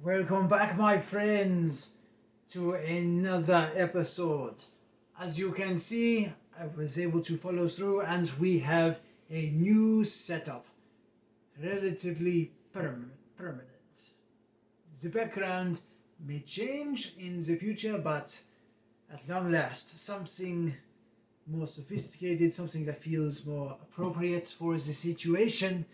Welcome back, my friends, to another episode. As you can see, I was able to follow through, and we have a new setup, relatively permanent. The background may change in the future, but at long last, something more sophisticated, something that feels more appropriate for the situation.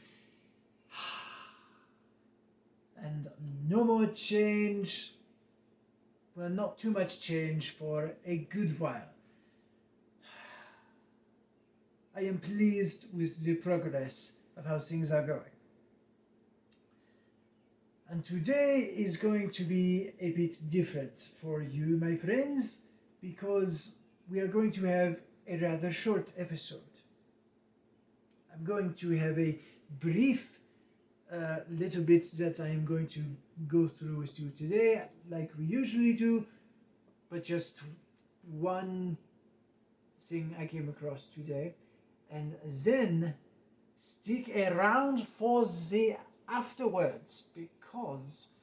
And no more change, well, not too much change for a good while. I am pleased with the progress of how things are going. And today is going to be a bit different for you, my friends, because we are going to have a rather short episode. I'm going to have a brief little bit that I am going to go through with you today, like we usually do, but just one thing I came across today, and then stick around for the afterwards, because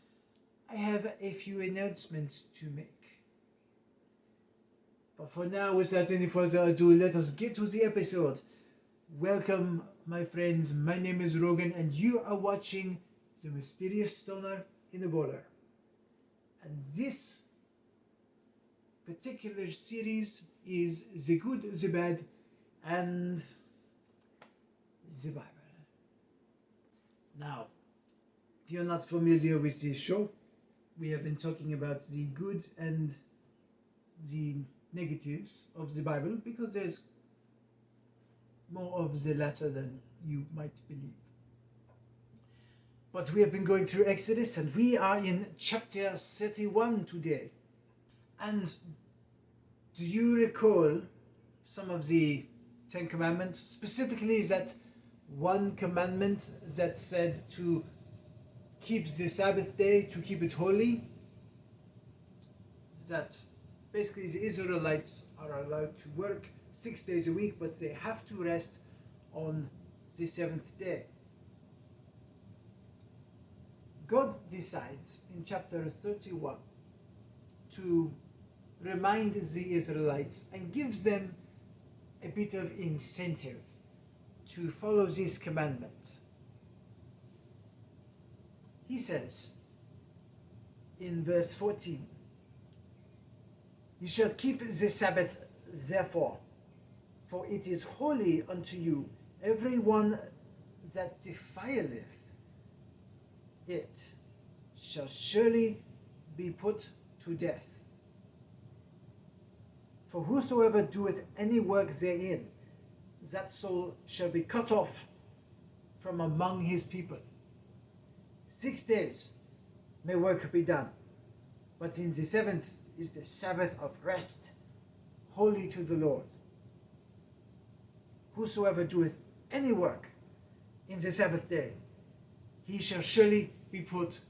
I have a few announcements to make. But for now, without any further ado, let us get to the episode. Welcome, my friends. My name is Rogan, and you are watching The Mysterious Stoner in the Bowler. And this particular series is The Good, The Bad, and the Bible. Now, if you're not familiar with this show, we have been talking about the good and the negatives of the Bible, because there's more of the latter than you might believe. But we have been going through Exodus, and we are in chapter 31 today. And do you recall some of the Ten Commandments? Specifically that one commandment that said to keep the Sabbath day, to keep it holy. That basically the Israelites are allowed to work 6 days a week, but they have to rest on the seventh day. God decides in chapter 31 to remind the Israelites and gives them a bit of incentive to follow this commandment. He says in verse 14, "You shall keep the Sabbath therefore, for it is holy unto you. Every one that defileth it shall surely be put to death. For whosoever doeth any work therein, that soul shall be cut off from among his people. 6 days may work be done, but in the seventh is the Sabbath of rest, holy to the Lord. Whosoever doeth any work in the Sabbath day, he shall surely be put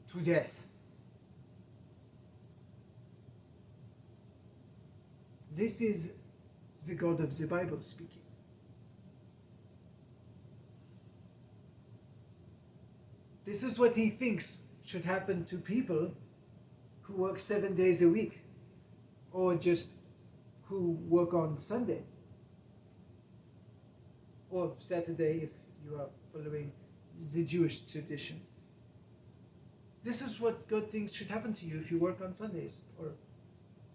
to death." This is the God of the Bible speaking. This is what he thinks should happen to people who work 7 days a week, or just who work on Sunday or Saturday if you are following the Jewish tradition. This is what God thinks should happen to you if you work on Sundays or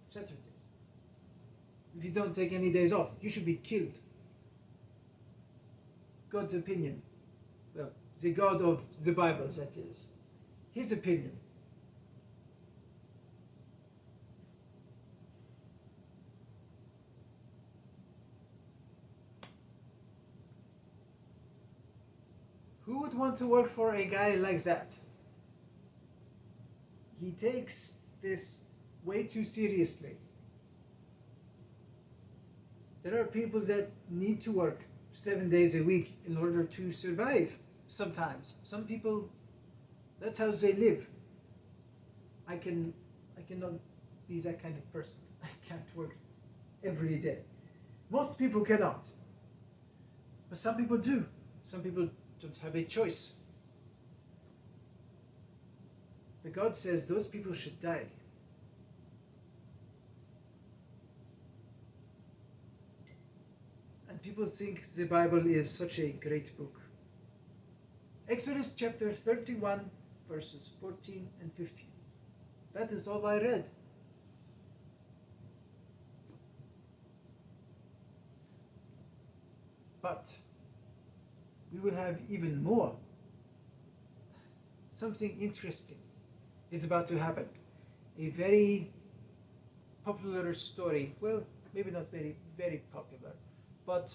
Saturdays. If you don't take any days off, you should be killed. God's opinion. Well, the God of the Bible, that is. His opinion. Who would want to work for a guy like that? He takes this way too seriously. There are people that need to work 7 days a week in order to survive sometimes. Some people, that's how they live. I cannot be that kind of person. I can't work every day. Most people cannot. But some people do. Some people don't have a choice. But God says those people should die. And people think the Bible is such a great book. Exodus chapter 31, verses 14 and 15. That is all I read. But we will have even more. Something interesting is about to happen. A very popular story, well, maybe not very, very popular, but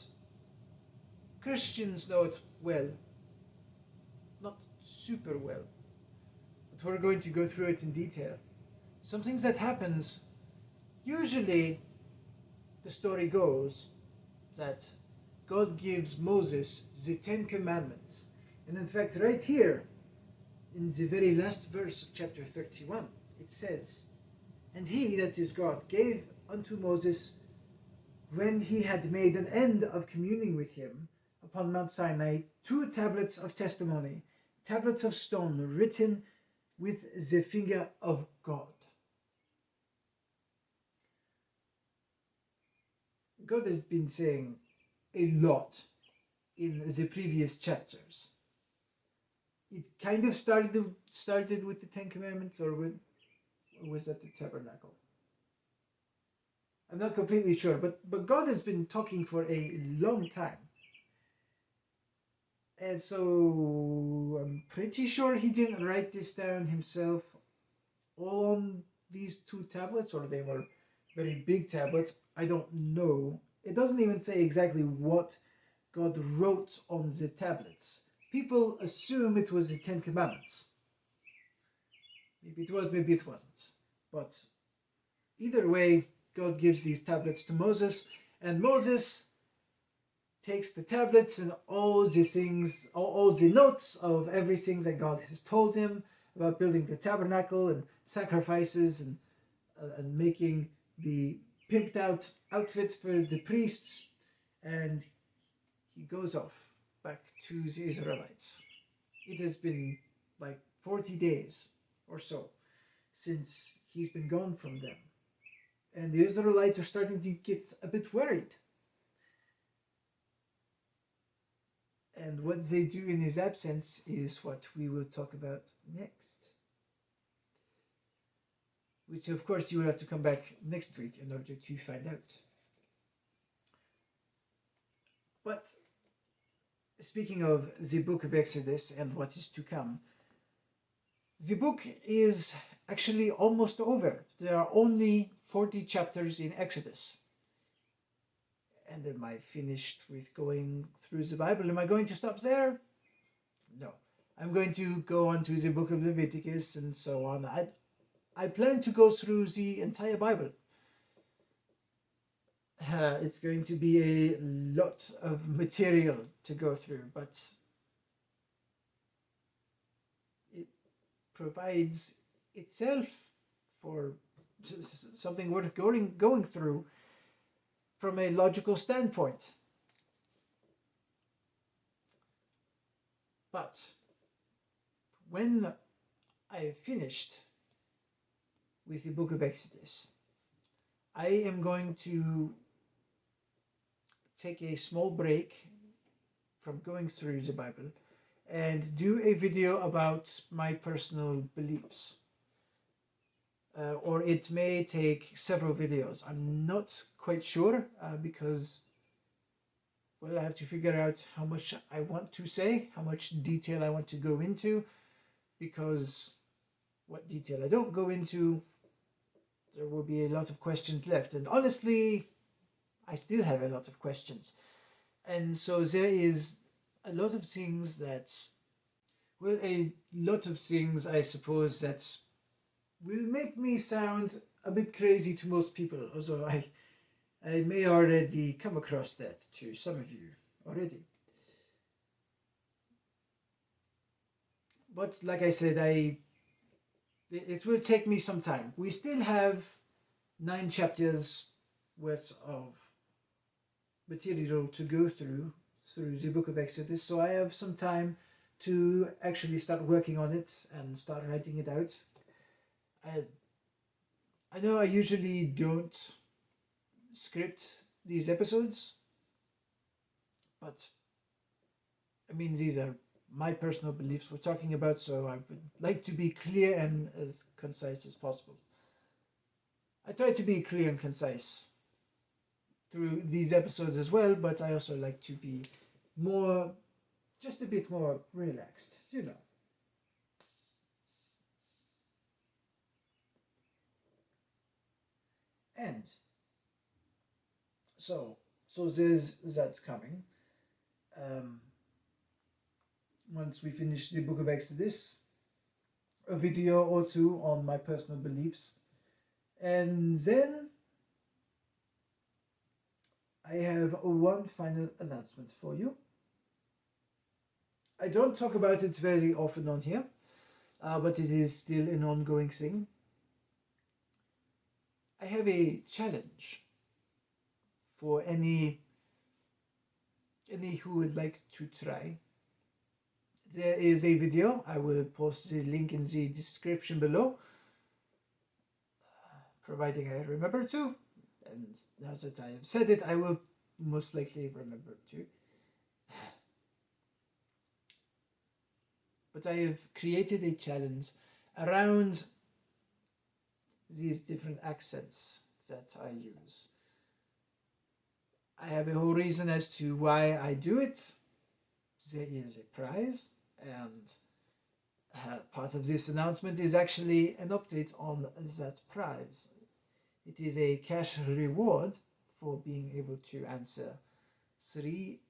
Christians know it well. Not super well, but we're going to go through it in detail. Some things that happens, usually the story goes that God gives Moses the 10 Commandments. And in fact, right here, in the very last verse of chapter 31, it says, "And he," that is God, "gave unto Moses, when he had made an end of communing with him upon Mount Sinai, 2 tablets of testimony, tablets of stone written with the finger of God." God has been saying a lot in the previous chapters. It kind of started with the 10 Commandments, or was that the tabernacle? I'm not completely sure, but God has been talking for a long time. And so I'm pretty sure he didn't write this down himself all on these 2 tablets, or they were very big tablets. I don't know. It doesn't even say exactly what God wrote on the tablets. People assume it was the 10 Commandments. Maybe it was, maybe it wasn't. But either way, God gives these tablets to Moses, and Moses takes the tablets and all the things, all the notes of everything that God has told him about building the tabernacle and sacrifices and making the pimped out outfits for the priests, and he goes off back to the Israelites. It has been like 40 days or so since he's been gone from them, and the Israelites are starting to get a bit worried. And what they do in his absence is what we will talk about next. Which, of course, you will have to come back next week in order to find out. But speaking of the book of Exodus and what is to come, the book is actually almost over. There are only 40 chapters in Exodus. And am I finished with going through the Bible? Am I going to stop there? No. I'm going to go on to the book of Leviticus and so on. I plan to go through the entire Bible. It's going to be a lot of material to go through, but it provides itself for something worth going through from a logical standpoint. But when I finished with the book of Exodus, I am going to take a small break from going through the Bible and do a video about my personal beliefs. Or it may take several videos. I'm not quite sure because, well, I have to figure out how much I want to say, how much detail I want to go into, because what detail I don't go into, there will be a lot of questions left. And honestly, I still have a lot of questions. And so there is a lot of things that, well, a lot of things, I suppose, that will make me sound a bit crazy to most people, although I may already come across that to some of you already. But like I said, it will take me some time. We still have 9 chapters worth of material to go through the book of Exodus, so I have some time to actually start working on it and start writing it out. I, I know I usually don't script these episodes, but I mean, these are my personal beliefs we're talking about, so I would like to be clear and as concise as possible. I try to be clear and concise through these episodes as well, but I also like to be more, just a bit more relaxed, you know. And so, there's that's coming. Um, Once we finish the Book of Exodus, a video or two on my personal beliefs, and then I have one final announcement for you. I don't talk about it very often on here, but it is still an ongoing thing. I have a challenge for any who would like to try. There is a video. I will post the link in the description below, providing I remember to. And now that I have said it, I will most likely remember to. But I have created a challenge around these different accents that I use. I have a whole reason as to why I do it. There is a prize, and part of this announcement is actually an update on that prize. It is a cash reward for being able to answer three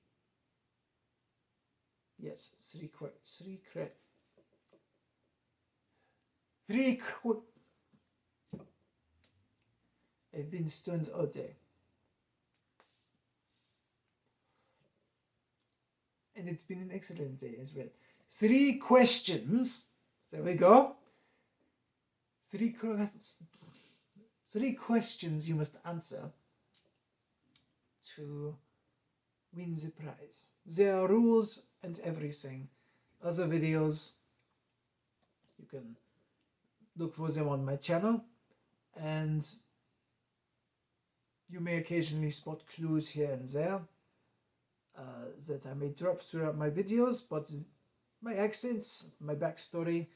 I've been stoned all day. And it's been an excellent day as well. 3 questions. There we go. 3 questions you must answer to win the prize. There are rules and everything. Other videos, you can look for them on my channel, and you may occasionally spot clues here and there that I may drop throughout my videos, but my accents, my backstory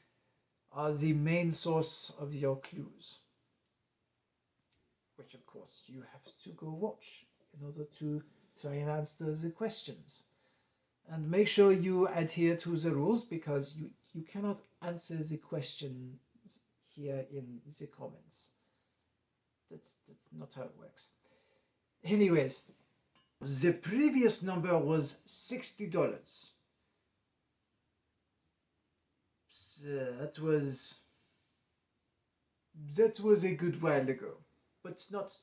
are the main source of your clues, which of course you have to go watch in order to try and answer the questions. And make sure you adhere to the rules, because you cannot answer the questions here in the comments. That's not how it works. Anyways, the previous number was $60. So that was a good while ago, but not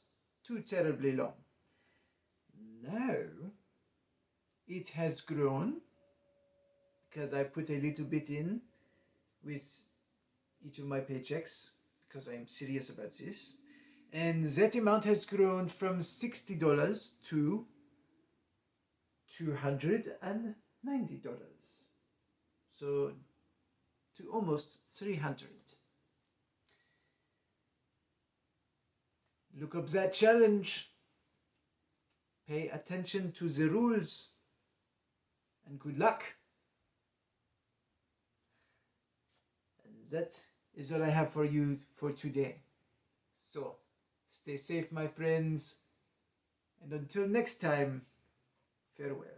too terribly long. Now it has grown, because I put a little bit in with each of my paychecks, because I'm serious about this, and that amount has grown from $60 to $290, so to almost 300. Look up that challenge, pay attention to the rules, and good luck. And that is all I have for you for today. So stay safe, my friends, and until next time, farewell.